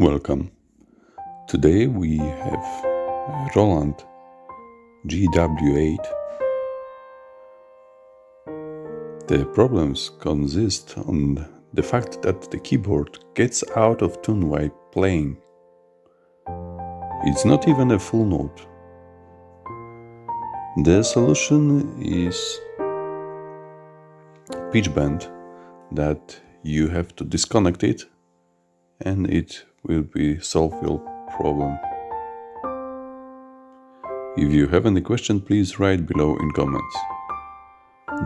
Welcome. Today we have Roland GW-8. The problems consist on the fact that the keyboard gets out of tune while playing. It's not even a full note. The solution is pitch bend that you have to disconnect it and it will be solve your problem. If you have any question, please write below in comments.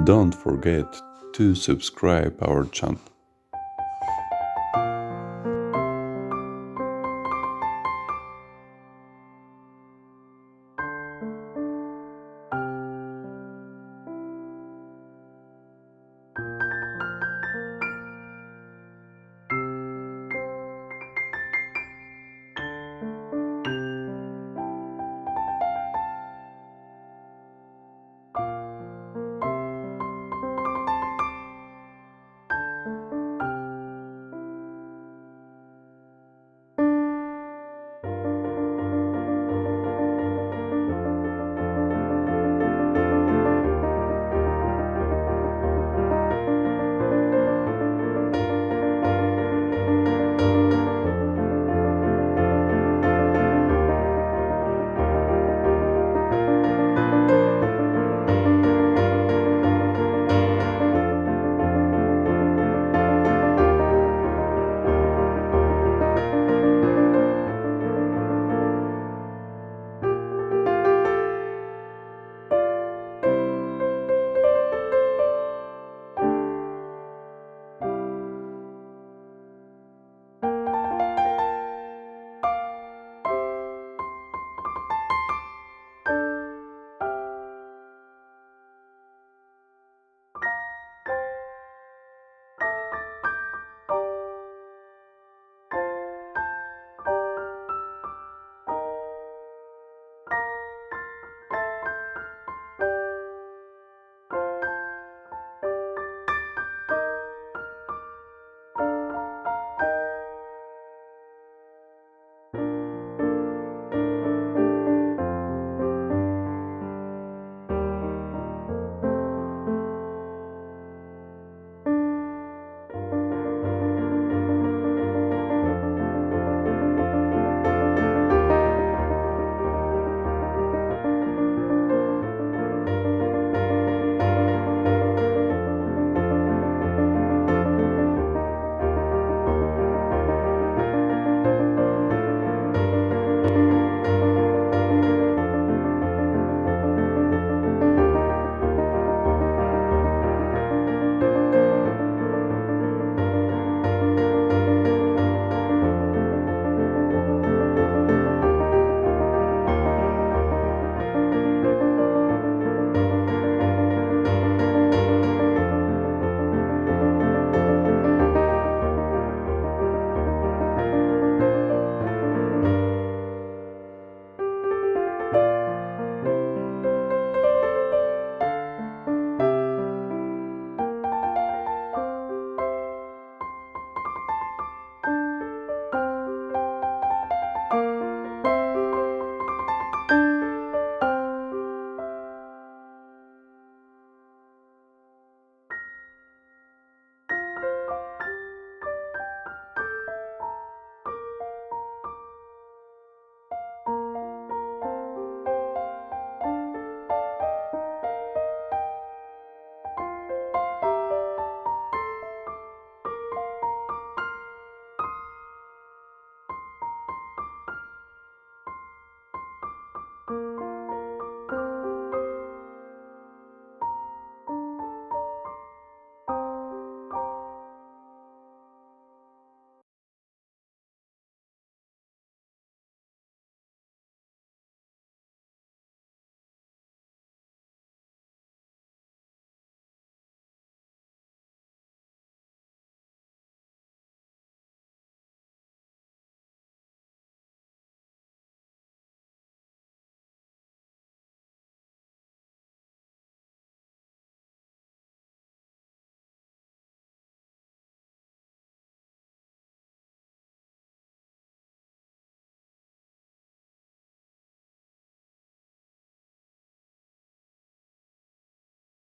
Don't forget to subscribe our channel.